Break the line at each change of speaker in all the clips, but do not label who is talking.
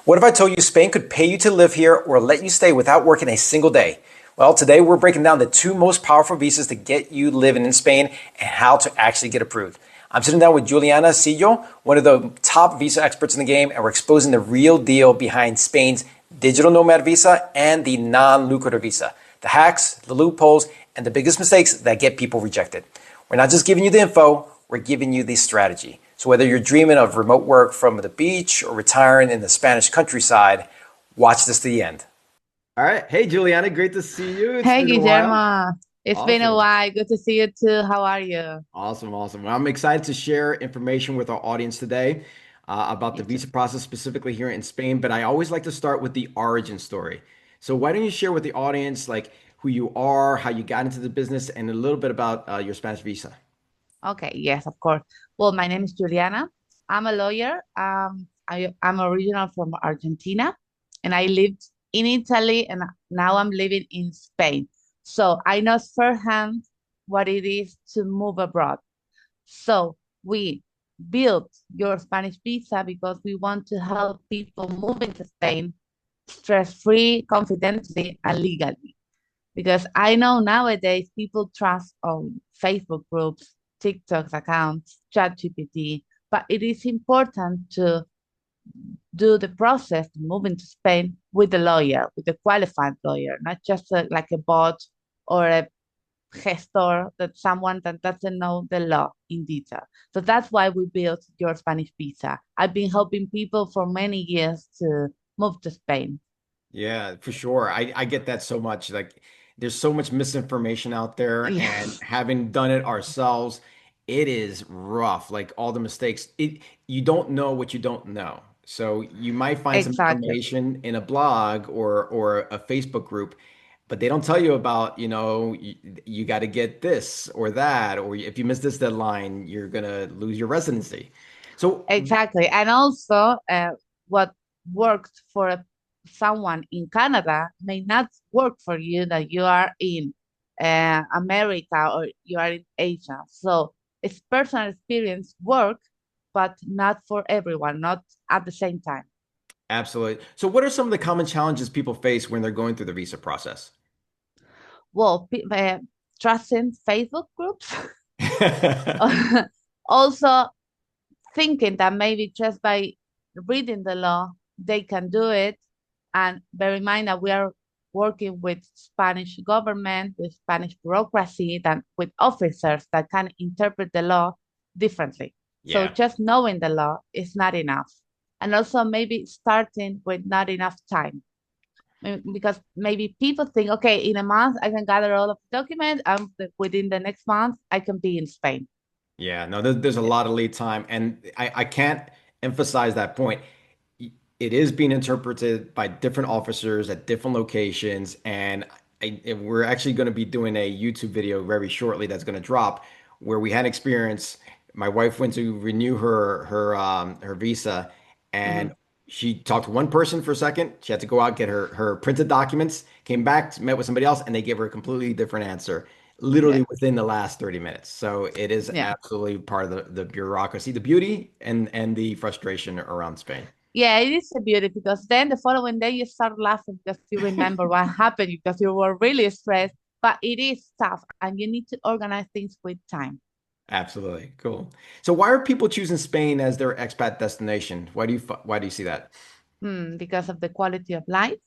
What if I told you Spain could pay you to live here or let you stay without working a single day? Well, today we're breaking down the two most powerful visas to get you living in Spain and how to actually get approved. I'm sitting down with Giuliana Cillo, one of the top visa experts in the game, and we're exposing the real deal behind Spain's Digital Nomad Visa and the Non-Lucrative Visa, the hacks, the loopholes, and the biggest mistakes that get people rejected. We're not just giving you the info, we're giving you the strategy. So whether you're dreaming of remote work from the beach or retiring in the Spanish countryside, watch this to the end.
All right. Hey, Juliana, great to see you. It's
Hey,
been a while.
Guillermo. It's been a
Awesome.
while. Good to see you too. How are you?
Awesome. Awesome. Well, I'm excited to share information with our audience today about the
Me too.
visa process, specifically here in Spain. But I always like to start with the origin story. So why don't you share with the audience like who you are, how you got into the business, and a little bit about your Spanish visa?
Okay, yes, of course. Well, my name is Juliana. I'm a lawyer. I'm original from Argentina, and I lived in Italy, and now I'm living in Spain. So I know firsthand what it is to move abroad. So we built your Spanish visa because we want to help people move into Spain stress-free, confidently, and legally. Because I know nowadays people trust on Facebook groups, TikTok accounts, ChatGPT, but it is important to do the process to move into Spain with a lawyer, with a qualified lawyer, not just like a bot or a gestor, that someone that doesn't know the law in detail. So that's why we built your Spanish visa. I've been helping people for many years to move to Spain.
Yeah, for sure. I get that so much. Like there's so much misinformation out there, and
Yes,
having done it ourselves, it is rough. Like all the mistakes. You don't know what you don't know. So you might find some
exactly.
information in a blog or a Facebook group, but they don't tell you about, you got to get this or that, or if you miss this deadline, you're gonna lose your residency. So
Exactly. And also, what worked for someone in Canada may not work for you that you are in America or you are in Asia. So it's personal experience work, but not for everyone, not at the same time.
absolutely. So what are some of the common challenges people face when they're going through the visa process?
Well, trusting Facebook groups. Also, thinking that maybe just by reading the law, they can do it. And bear in mind that we are working with Spanish government, with Spanish bureaucracy, that with officers that can interpret the law differently. So
Yeah.
just knowing the law is not enough. And also maybe starting with not enough time. Because maybe people think, okay, in a month I can gather all of the documents, and within the next month I can be in Spain.
Yeah, no, there's a lot of lead time, and I can't emphasize that point. It is being interpreted by different officers at different locations, and we're actually going to be doing a YouTube video very shortly that's going to drop where we had experience. My wife went to renew her visa, and
Mhm.
she talked to one person for a second. She had to go out get her printed documents, came back, met with somebody else, and they gave her a completely different answer
Yeah.
literally within the last 30 minutes. So it is
Yeah.
absolutely part of the bureaucracy, the beauty and the frustration around Spain.
Yeah, it is a beauty because then the following day you start laughing because you remember what happened because you were really stressed. But it is tough and you need to organize things with time.
Absolutely. Cool. So why are people choosing Spain as their expat destination? Why do you see that?
Because of the quality of life,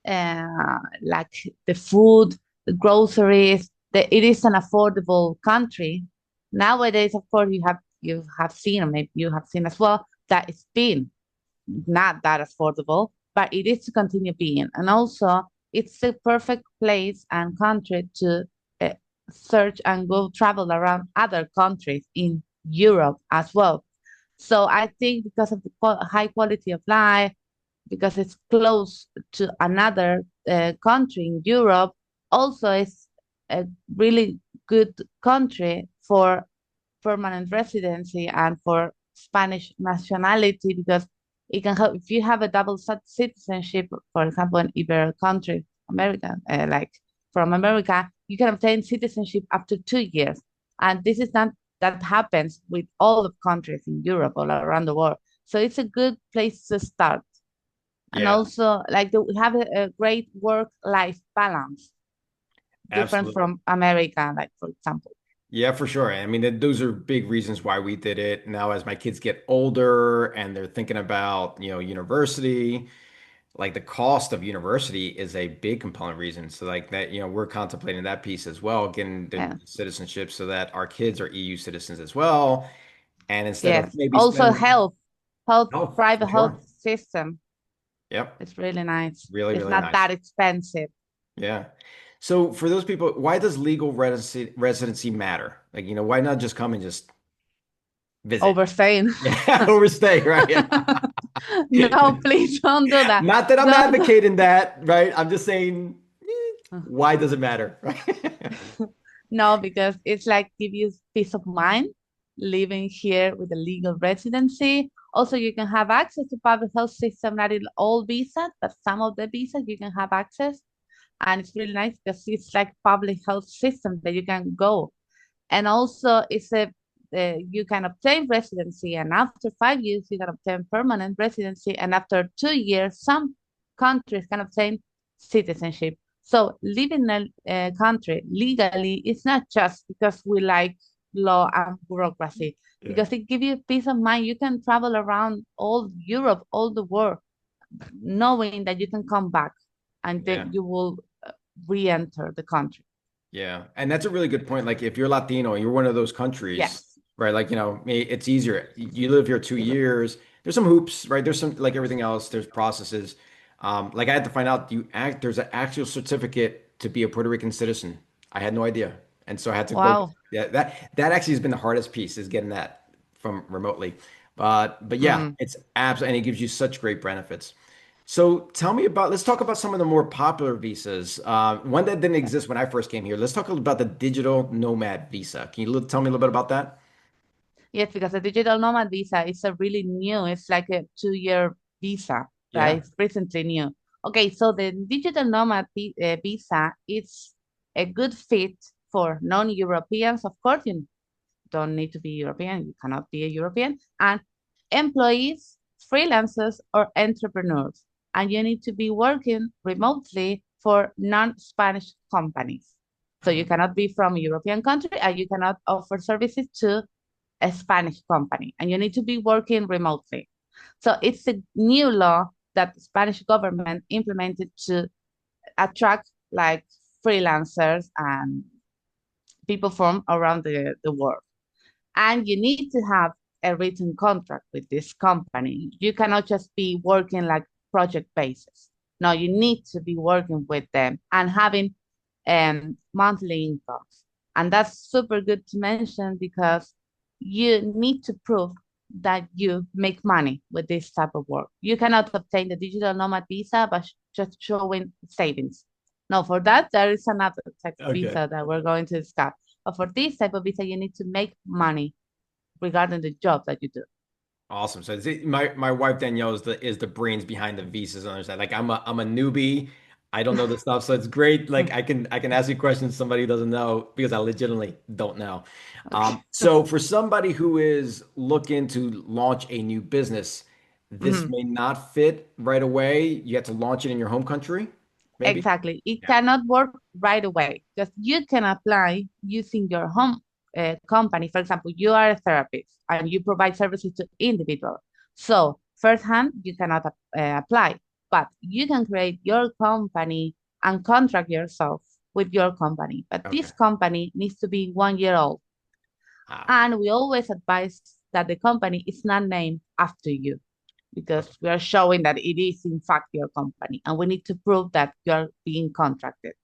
like the food, the groceries. It is an affordable country. Nowadays, of course, you have seen, or maybe you have seen as well, that it's been not that affordable, but it is to continue being. And also, it's the perfect place and country to uh, search and go travel around other countries in Europe as well. So I think because of the high quality of life, because it's close to another country in Europe, also it's a really good country for permanent residency and for Spanish nationality because it can help if you have a double citizenship, for example, in either country, America, like from America, you can obtain citizenship after 2 years. And this is not that happens with all the countries in Europe all around the world. So it's a good place to start. And
Yeah,
also like we have a great work-life balance, different
absolutely.
from America, like for example.
Yeah, for sure. I mean, those are big reasons why we did it. Now, as my kids get older and they're thinking about, university, like the cost of university is a big compelling reason. So like that, we're contemplating that piece as well, getting the
Yeah.
citizenship so that our kids are EU citizens as well. And instead of
Yes.
maybe
Also
spending,
health,
oh, for
private health
sure.
system.
Yep.
It's really nice.
Really,
It's
really
not
nice.
that expensive.
Yeah. So for those people, why does legal residency matter? Like, why not just come and just visit?
Overstaying.
Yeah, overstay, right?
No, please don't do that.
Not that I'm
Don't.
advocating that, right? I'm just saying, why does it matter? Right?
No, because it's like give you peace of mind living here with a legal residency. Also, you can have access to public health system, not in all visas, but some of the visas you can have access. And it's really nice because it's like public health system that you can go. And also it's a you can obtain residency, and after 5 years you can obtain permanent residency, and after 2 years some countries can obtain citizenship. So living in a country legally is not just because we like law and bureaucracy,
Yeah.
because it gives you peace of mind. You can travel around all Europe, all the world, knowing that you can come back and
Yeah.
then you will re-enter the country.
Yeah. And that's a really good point. Like if you're Latino, you're one of those countries,
Yes.
right? Like, it's easier. You live here 2 years. There's some hoops, right? There's some, like everything else, there's processes. Like I had to find out there's an actual certificate to be a Puerto Rican citizen. I had no idea. And so I had to go,
Wow.
yeah, that actually has been the hardest piece is getting that from remotely. But yeah,
Mm.
it's absolutely, and it gives you such great benefits. So tell me about, let's talk about some of the more popular visas. One that didn't exist when I first came here. Let's talk about the Digital Nomad Visa. Can you tell me a little bit about that?
Yes, because the digital nomad visa is a really new, it's like a 2 year visa, right?
Yeah.
It's recently new. Okay, so the digital nomad visa is a good fit for non-Europeans. Of course, you don't need to be European, you cannot be a European, and employees, freelancers, or entrepreneurs. And you need to be working remotely for non-Spanish companies. So you cannot be from a European country and you cannot offer services to a Spanish company, and you need to be working remotely. So it's a new law that the Spanish government implemented to attract like freelancers and people from around the world. And you need to have a written contract with this company. You cannot just be working like project basis. No, you need to be working with them and having monthly incomes. And that's super good to mention because you need to prove that you make money with this type of work. You cannot obtain the digital nomad visa by just showing savings. No, for that, there is another type of
Okay.
visa that we're going to discuss. But for this type of visa, you need to make money regarding the job that you do.
Awesome. So my wife Danielle is the brains behind the visas on her side. Like I'm a newbie. I don't know this stuff, so it's great. Like I can ask you questions somebody doesn't know because I legitimately don't know.
Okay.
So for somebody who is looking to launch a new business, this
Mhm.
may not fit right away. You have to launch it in your home country, maybe?
Exactly. It
Yeah.
cannot work right away because you can apply using your home company. For example, you are a therapist and you provide services to individuals. So firsthand, you cannot apply, but you can create your company and contract yourself with your company. But
Okay.
this company needs to be 1 year old.
Ah,
And we always advise that the company is not named after you, because
okay.
we are showing that it is in fact your company and we need to prove that you are being contracted.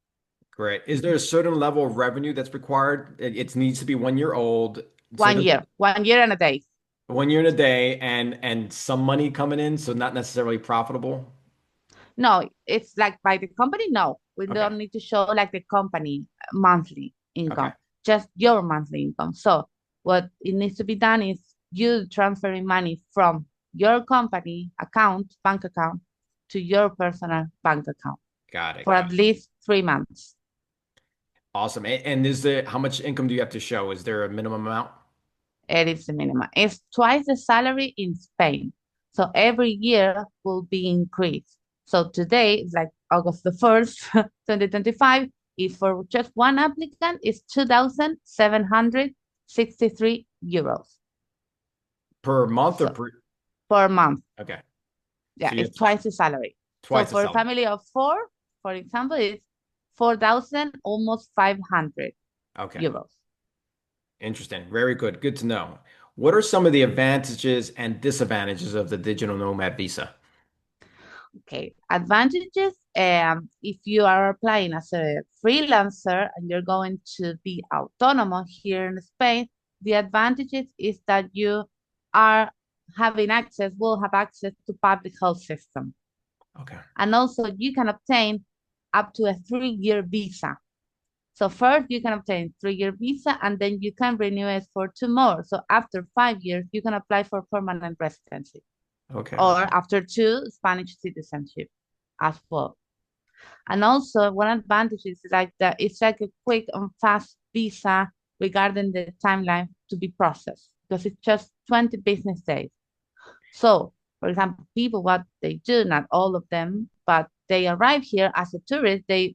Great. Is there a certain level of revenue that's required? It needs to be 1 year old. So
One year, 1 year and a day.
1 year and a day and some money coming in, so not necessarily profitable.
No, it's like by the company. No, we
Okay.
don't need to show like the company monthly
Okay.
income, just your monthly income. So what it needs to be done is you transferring money from your company account, bank account, to your personal bank account
Got it.
for
Got
at
it.
least 3 months.
Awesome. And is there how much income do you have to show? Is there a minimum amount?
It is the minimum. It's twice the salary in Spain. So every year will be increased. So today, it's like August the 1st, 2025, is for just one applicant is 2,763 euros
Per month or
so
per?
per month.
Okay.
Yeah,
So you
it's
have
twice the salary. So
twice the
for a
salary.
family of four, for example, it's 4,000, almost 500
Okay.
euros.
Interesting. Very good. Good to know. What are some of the advantages and disadvantages of the digital nomad visa?
Okay, advantages. If you are applying as a freelancer and you're going to be autonomous here in Spain, the advantages is that you are having access, will have access to public health system.
Okay.
And also you can obtain up to a 3-year visa. So first you can obtain 3-year visa and then you can renew it for 2 more. So after 5 years, you can apply for permanent residency
Okay.
or after 2, Spanish citizenship as well. And also one advantage is like that it's like a quick and fast visa regarding the timeline to be processed because it's just 20 business days. So, for example, people, what they do, not all of them, but they arrive here as a tourist, they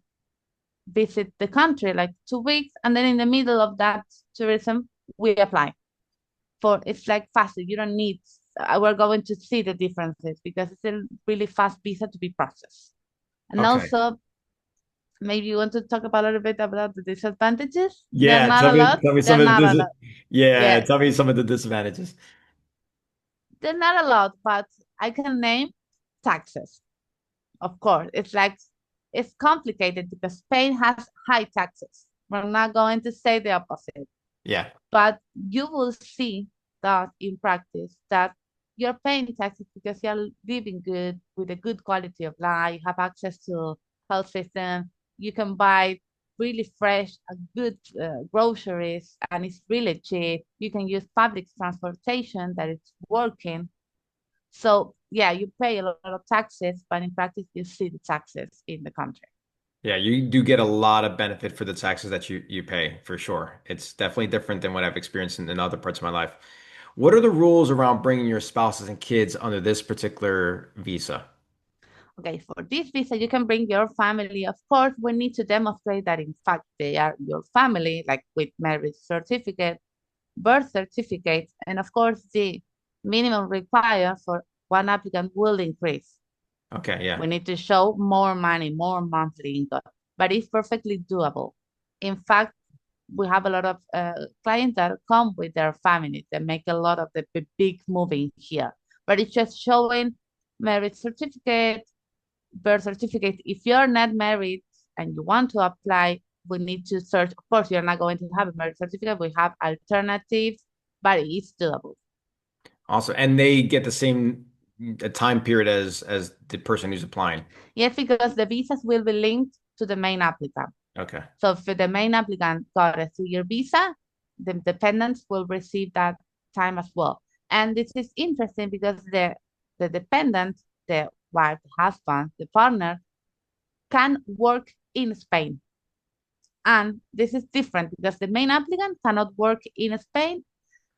visit the country like 2 weeks, and then in the middle of that tourism, we apply for it's like faster. You don't need, we're going to see the differences because it's a really fast visa to be processed. And
Okay.
also, maybe you want to talk about a little bit about the disadvantages. They're
Yeah.
not a lot.
Tell me
They're
some of the
not a lot.
yeah,
Yeah,
tell me some of the disadvantages.
they're not a lot, but I can name taxes. Of course, it's like it's complicated because Spain has high taxes. We're not going to say the opposite,
Yeah.
but you will see that in practice that you're paying taxes because you're living good with a good quality of life, have access to health system, you can buy really fresh and good groceries and it's really cheap. You can use public transportation that it's working. So yeah, you pay a lot of taxes, but in practice you see the taxes in the country.
Yeah, you do get a lot of benefit for the taxes that you pay for sure. It's definitely different than what I've experienced in other parts of my life. What are the rules around bringing your spouses and kids under this particular visa?
Okay, for this visa, you can bring your family. Of course, we need to demonstrate that in fact they are your family, like with marriage certificate, birth certificate, and of course the minimum required for one applicant will increase.
Okay, yeah.
We need to show more money, more monthly income, but it's perfectly doable. In fact, we have a lot of clients that come with their families that make a lot of the big moving here, but it's just showing marriage certificate, birth certificate. If you're not married and you want to apply, we need to search. Of course, you're not going to have a marriage certificate. We have alternatives, but it's doable.
Also, and they get the same time period as the person who's applying.
Yes, because the visas will be linked to the main applicant.
Okay.
So if the main applicant got a 2-year visa, the dependents will receive that time as well. And this is interesting because the dependent, the wife, the husband, the partner, can work in Spain. And this is different because the main applicant cannot work in Spain.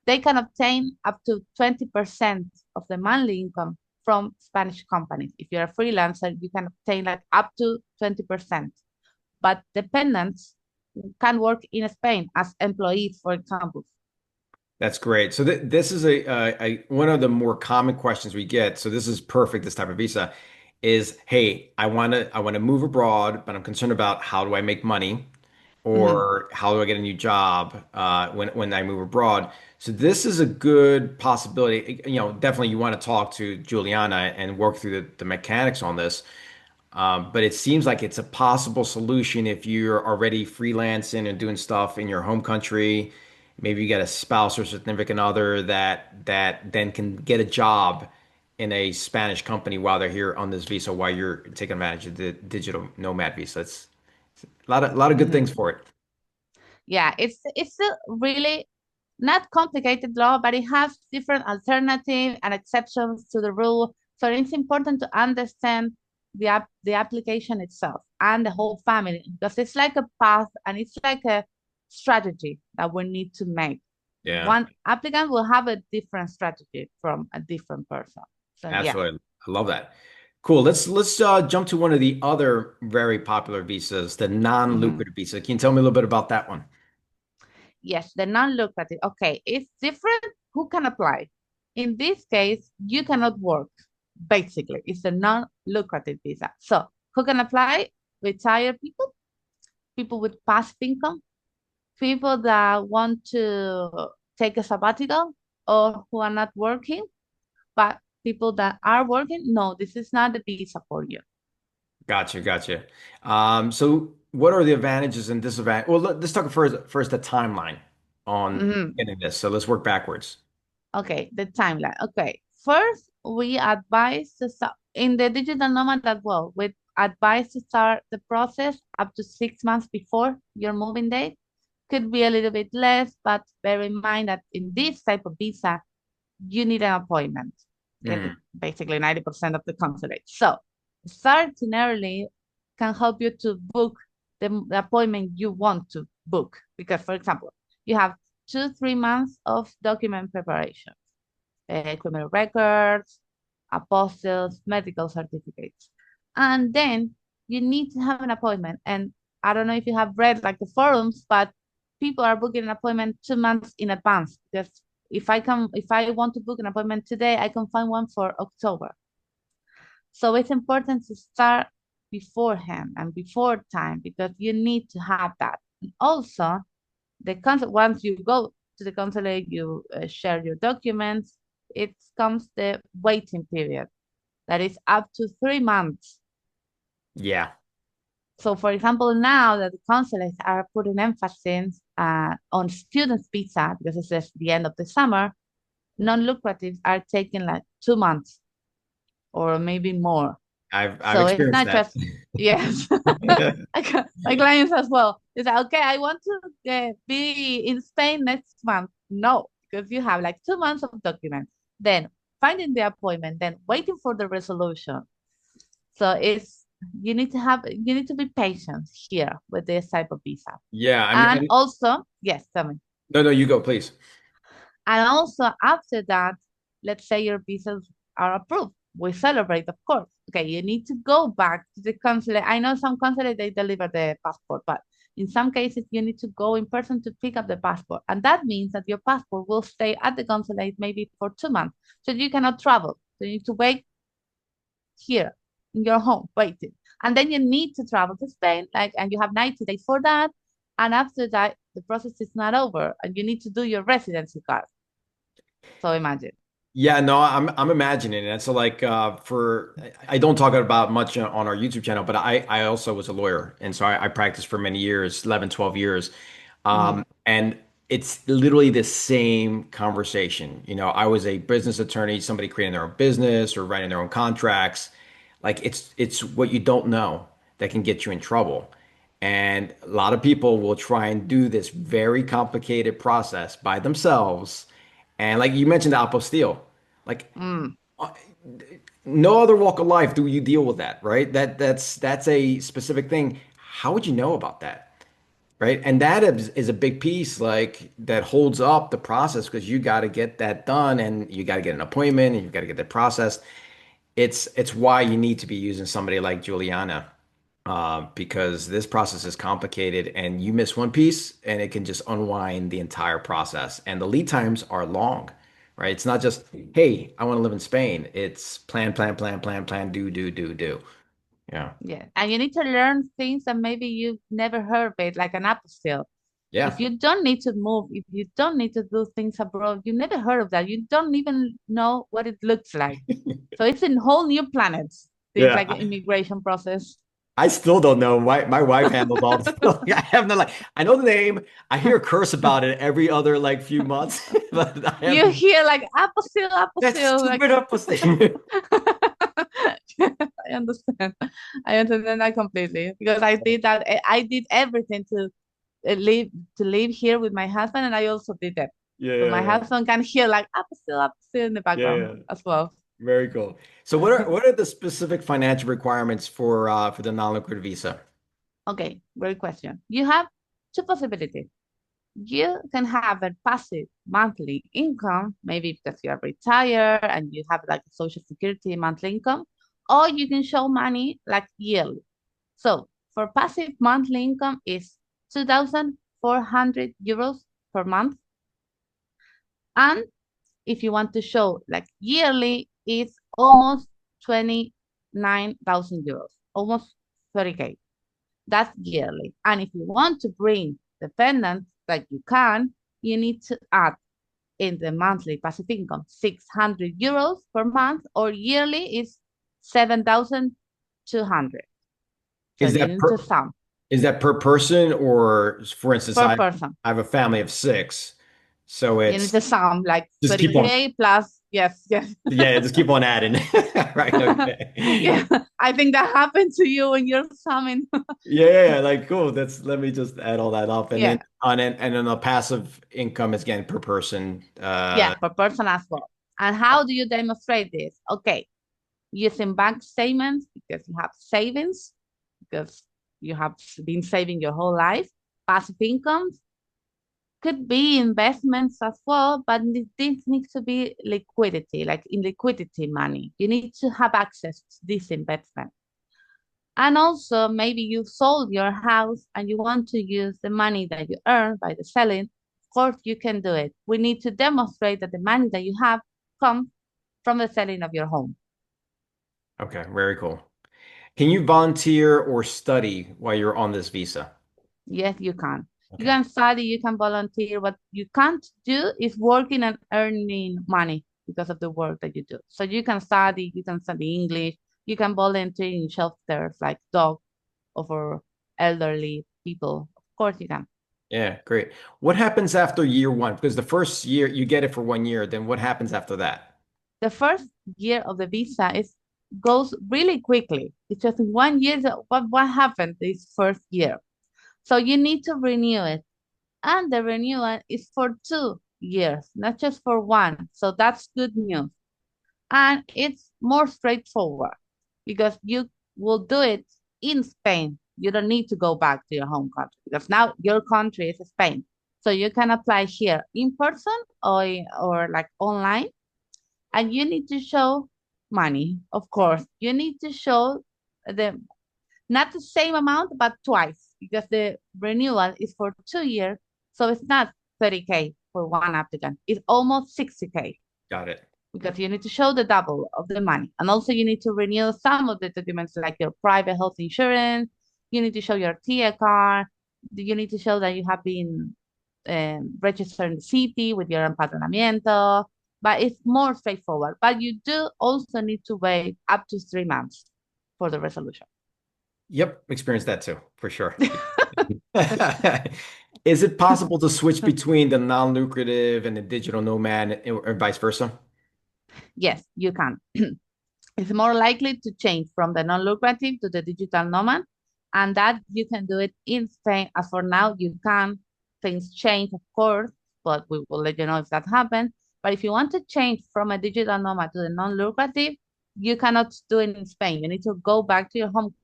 They can obtain up to 20% of the monthly income from Spanish companies. If you're a freelancer, you can obtain like up to 20%. But dependents can work in Spain as employees, for example.
That's great. So this is a one of the more common questions we get. So this is perfect. This type of visa is, hey, I want to move abroad, but I'm concerned about how do I make money,
Mhm.
or how do I get a new job when I move abroad. So this is a good possibility. Definitely you want to talk to Juliana and work through the mechanics on this. But it seems like it's a possible solution if you're already freelancing and doing stuff in your home country. Maybe you get a spouse or significant other that then can get a job in a Spanish company while they're here on this visa, while you're taking advantage of the digital nomad visa. It's a lot of good things
Mhm.
for it.
Yeah, it's a really not complicated law, but it has different alternatives and exceptions to the rule. So it's important to understand the application itself and the whole family because it's like a path and it's like a strategy that we need to make.
Yeah,
One applicant will have a different strategy from a different person. So yeah.
absolutely. I love that. Cool. Let's jump to one of the other very popular visas, the
Mhm.
non-lucrative visa. Can you tell me a little bit about that one?
Yes, the non-lucrative. Okay, it's different. Who can apply? In this case, you cannot work. Basically, it's a non-lucrative visa. So who can apply? Retired people, people with passive income, people that want to take a sabbatical or who are not working, but people that are working, no, this is not the visa for you.
Gotcha, gotcha. So what are the advantages and disadvantages? Well, let's talk first the timeline on
Mhm.
getting this. So let's work backwards.
Okay, the timeline. Okay, first we advise to start in the digital nomad as well. We advise to start the process up to 6 months before your moving date. Could be a little bit less, but bear in mind that in this type of visa, you need an appointment.
Mm,
Basically 90% of the consulate. So starting early can help you to book the appointment you want to book. Because, for example, you have 2, 3 months of document preparation, criminal records, apostils, medical certificates. And then you need to have an appointment. And I don't know if you have read like the forums, but people are booking an appointment 2 months in advance because if I want to book an appointment today, I can find one for October. So it's important to start beforehand and before time because you need to have that. And also, the consul once you go to the consulate, you share your documents. It comes the waiting period that is up to 3 months.
yeah,
So, for example, now that the consulates are putting emphasis on students' visa because it's just the end of the summer, non-lucratives are taking like 2 months or maybe more.
I've
So it's
experienced
not
that.
just yes. My clients as well. It's like, okay, I want to be in Spain next month. No, because you have like 2 months of documents. Then finding the appointment, then waiting for the resolution. So it's you need to be patient here with this type of visa.
Yeah, I mean,
And also, yes, tell me.
no, no, you go, please.
And also after that, let's say your visas are approved. We celebrate, of course. Okay, you need to go back to the consulate. I know some consulate they deliver the passport, but in some cases you need to go in person to pick up the passport. And that means that your passport will stay at the consulate maybe for 2 months. So you cannot travel. So you need to wait here in your home, waiting. And then you need to travel to Spain, like and you have 90 days for that. And after that, the process is not over and you need to do your residency card. So imagine.
Yeah, no, I'm imagining it. So like for I don't talk about much on our YouTube channel, but I also was a lawyer. And so I practiced for many years, 11, 12 years.
Mhm.
And it's literally the same conversation. You know, I was a business attorney, somebody creating their own business or writing their own contracts. Like it's what you don't know that can get you in trouble. And a lot of people will try and do this very complicated process by themselves. And like you mentioned, the apostille, like
Mm.
uh, no other walk of life do you deal with that, right? That's a specific thing. How would you know about that? Right. And that is a big piece like that holds up the process because you got to get that done and you got to get an appointment and you've got to get that processed. It's why you need to be using somebody like Juliana because this process is complicated and you miss one piece and it can just unwind the entire process. And the lead times are long, right? It's not just, hey, I want to live in Spain. It's plan, plan, plan, plan, plan, do, do, do, do. Yeah.
Yeah. And you need to learn things that maybe you've never heard of it, like an apostille. If
Yeah.
you don't need to move, if you don't need to do things abroad, you never heard of that. You don't even know what it looks like. So it's a whole new planet, this like
Yeah.
immigration process.
I still don't know. My wife handles all the stuff. I have no like I know the name. I hear a curse about it every other like few months, but I have
You hear like apostille,
that
apostille, like
stupid opposite.
I understand. I understand that completely because I did that. I did everything to live here with my husband, and I also did that.
Yeah,
So
yeah,
my
yeah.
husband can hear like apostille, apostille in the
Yeah,
background
yeah.
as well.
Very cool. So what are the specific financial requirements for the non-lucrative visa?
Okay, great question. You have two possibilities. You can have a passive monthly income, maybe because you are retired and you have like a social security monthly income, or you can show money like yearly. So for passive monthly income is 2,400 euros per month. And if you want to show like yearly, it's almost 29,000 euros, almost 30K. That's yearly. And if you want to bring dependents, like you can, you need to add in the monthly passive income 600 euros per month, or yearly is 7,200. So
Is
you
that
need to
per
sum
is that per person, or for instance,
per
I
person.
I have a family of six, so
You need
it's
to sum like
just keep on
30K plus. Yes, yes.
yeah, just keep on adding. Right.
Yeah,
Okay.
I think that happened to you when you're summing.
Yeah, like cool. That's let me just add all that up. And then
Yeah,
and then the passive income is again per person.
yeah, per person as well. And how do you demonstrate this? Okay, using bank statements because you have savings, because you have been saving your whole life. Passive incomes could be investments as well, but this needs to be liquidity, like in liquidity money. You need to have access to this investment. And also, maybe you sold your house and you want to use the money that you earn by the selling. Of course, you can do it. We need to demonstrate that the money that you have comes from the selling of your home.
Okay, very cool. Can you volunteer or study while you're on this visa?
Yes, you can. You
Okay.
can study, you can volunteer. What you can't do is working and earning money because of the work that you do. So you can study English, you can volunteer in shelters like dog or for elderly people. Of course you can.
Yeah, great. What happens after year one? Because the first year you get it for 1 year, then what happens after that?
The first year of the visa is goes really quickly. It's just 1 year. What happened this first year? So you need to renew it. And the renewal is for 2 years, not just for one. So that's good news. And it's more straightforward because you will do it in Spain. You don't need to go back to your home country because now your country is Spain. So you can apply here in person or like online, and you need to show money, of course. You need to show the not the same amount, but twice because the renewal is for 2 years. So it's not 30K for one applicant. It's almost 60K
Got it.
because you need to show the double of the money. And also you need to renew some of the documents like your private health insurance. You need to show your TIA card. You need to show that you have been registered in the city with your empadronamiento. But it's more straightforward. But you do also need to wait up to 3 months for the resolution.
Yep, experienced that too, for sure. Is it possible to switch between the non-lucrative and the digital nomad or vice versa?
Yes, you can. It's more likely to change from the non-lucrative to the digital nomad, and that you can do it in Spain. As for now, you can. Things change, of course, but we will let you know if that happens. But if you want to change from a digital nomad to the non-lucrative, you cannot do it in Spain. You need to go back to your home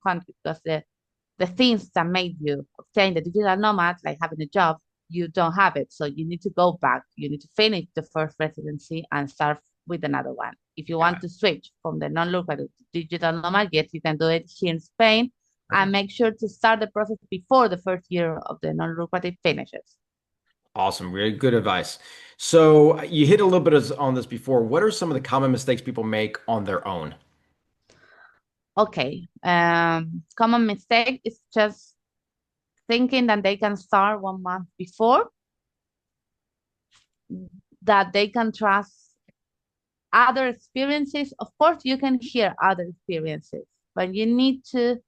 country because the things that made you obtain the digital nomad, like having a job, you don't have it. So you need to go back. You need to finish the first residency and start with another one. If you
Got
want
it.
to switch from the non-lucrative to digital nomad, yes, you can do it here in Spain.
Okay.
And make sure to start the process before the first year of the non-lucrative finishes.
Awesome. Really good advice. So you hit a little bit on this before. What are some of the common mistakes people make on their own?
Okay. Common mistake is just thinking that they can start 1 month before, that they can trust other experiences. Of course, you can hear other experiences, but you need to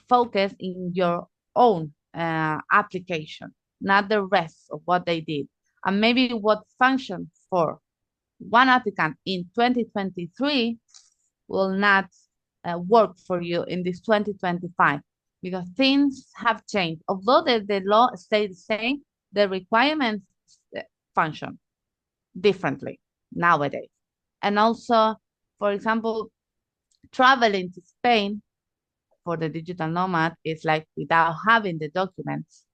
focus in your own application, not the rest of what they did. And maybe what functioned for one applicant in 2023 will not work for you in this 2025 because things have changed. Although the law stays the same, the requirements function differently nowadays. And also, for example, traveling to Spain for the digital nomad is like without having the documents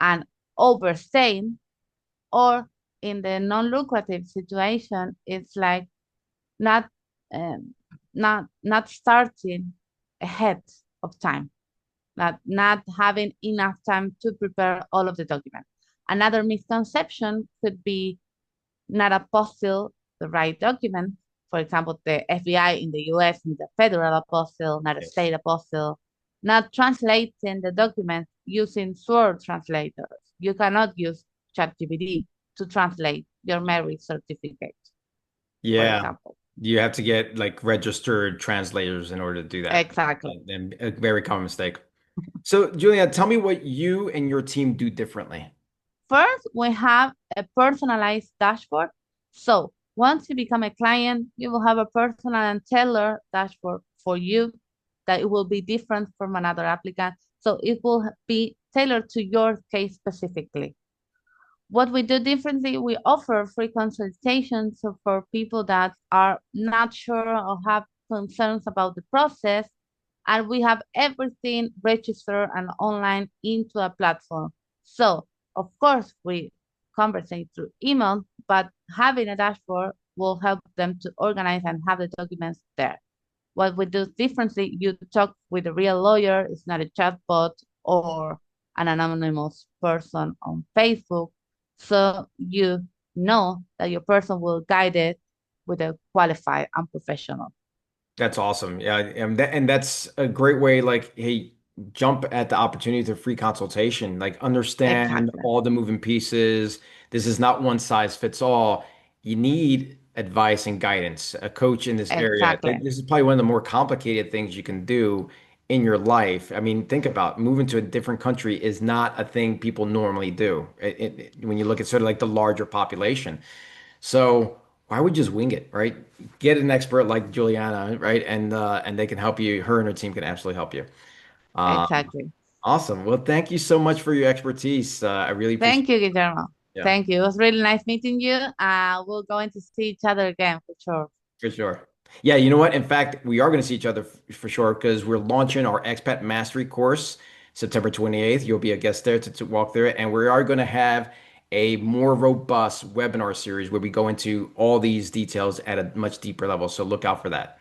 and overstaying, or in the non-lucrative situation, it's like not not starting ahead of time, not having enough time to prepare all of the documents. Another misconception could be not apostille the right document. For example, the FBI in the US needs a federal apostille, not a
Yes.
state apostille. Not translating the document using Word translators. You cannot use ChatGPT to translate your marriage certificate, for
Yeah.
example.
You have to get like registered translators in order to do that.
Exactly.
And a very common mistake. So, Julia, tell me what you and your team do differently.
First, we have a personalized dashboard. So once you become a client, you will have a personal and tailored dashboard for you that it will be different from another applicant. So it will be tailored to your case specifically. What we do differently, we offer free consultations for people that are not sure or have concerns about the process. And we have everything registered and online into a platform. So, of course, we conversate through email, but having a dashboard will help them to organize and have the documents there. What we do differently, you talk with a real lawyer, it's not a chatbot or an anonymous person on Facebook. So you know that your person will guide it with a qualified and professional.
That's awesome. Yeah, and that's a great way. Like, hey, jump at the opportunity to free consultation. Like, understand
Exactly.
all the moving pieces. This is not one size fits all. You need advice and guidance, a coach in this area.
Exactly.
This is probably one of the more complicated things you can do in your life. I mean, think about moving to a different country is not a thing people normally do. When you look at sort of like the larger population. So why would you just wing it, right? Get an expert like Juliana, right? And they can help you. Her and her team can absolutely help you. Um,
Exactly.
awesome. Well, thank you so much for your expertise. I really appreciate
Thank you,
it.
Guillermo.
Yeah,
Thank you. It was really nice meeting you. We're going to see each other again for sure.
for sure. Yeah, you know what? In fact, we are going to see each other for sure because we're launching our expat mastery course September 28th. You'll be a guest there to walk through it. And we are going to have a more robust webinar series where we go into all these details at a much deeper level. So look out for that.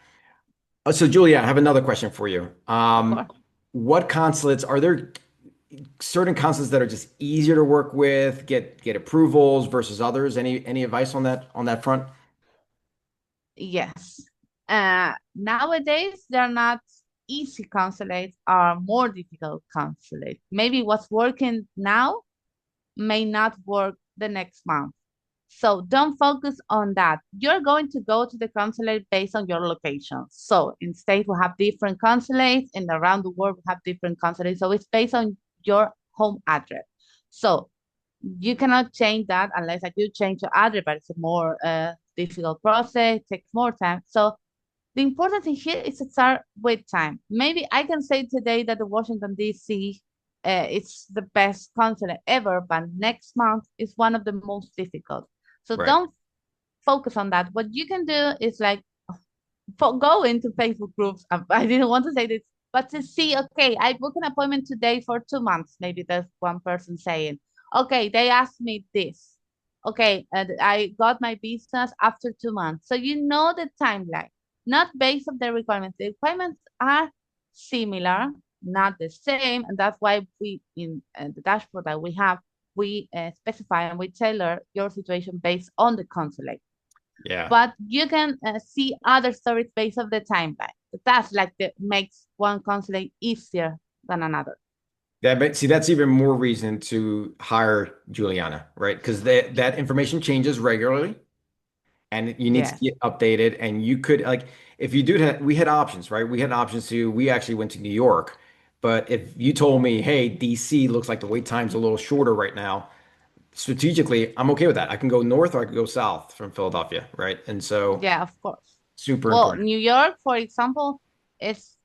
So, Julia, I have another question for you.
Of course.
What consulates are there certain consulates that are just easier to work with, get approvals versus others? Any advice on that front?
Yes. Nowadays, they're not easy consulates, are more difficult consulates. Maybe what's working now may not work the next month. So don't focus on that. You're going to go to the consulate based on your location. So in states we have different consulates, and around the world we have different consulates. So it's based on your home address. So you cannot change that unless like, you change your address, but it's a more difficult process, takes more time. So the important thing here is to start with time. Maybe I can say today that the Washington, D.C. It's the best consulate ever, but next month is one of the most difficult. So
Right.
don't focus on that. What you can do is like go into Facebook groups. I didn't want to say this, but to see, okay, I book an appointment today for 2 months. Maybe there's one person saying, okay, they asked me this. Okay, and I got my visas after 2 months. So you know the timeline, not based on the requirements. The requirements are similar, not the same, and that's why we in the dashboard that we have, we specify and we tailor your situation based on the consulate,
Yeah.
but you can see other stories based on the timeline. That's like that makes one consulate easier than another.
See, that's even more reason to hire Juliana, right? Because that information changes regularly and you need to
Yes.
get updated. And you could like if you do that, we had options, right? We had options to we actually went to New York. But if you told me, hey, DC looks like the wait time's a little shorter right now, strategically, I'm okay with that. I can go north or I can go south from Philadelphia, right? And so
Yeah, of course.
super
Well,
important.
New York, for example, is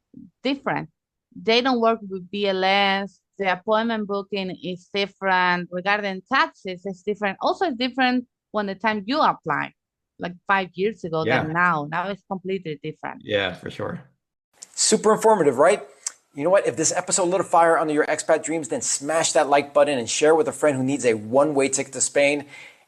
different. They don't work with BLS. The appointment booking is different. Regarding taxes, it's different. Also, it's different when the time you apply, like 5 years ago than
Yeah.
now. Now it's completely different.
Yeah, for sure.
Super informative, right? You know what? If this episode lit a fire under your expat dreams, then smash that like button and share with a friend who needs a one-way ticket to Spain,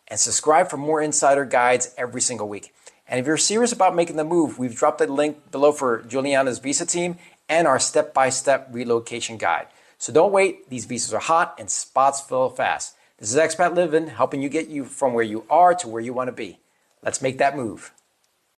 and subscribe for more insider guides every single week. And if you're serious about making the move, we've dropped a link below for Giuliana's visa team and our step-by-step relocation guide. So don't wait, these visas are hot and spots fill fast. This is Expat Livin, helping you get you from where you are to where you want to be. Let's make that move.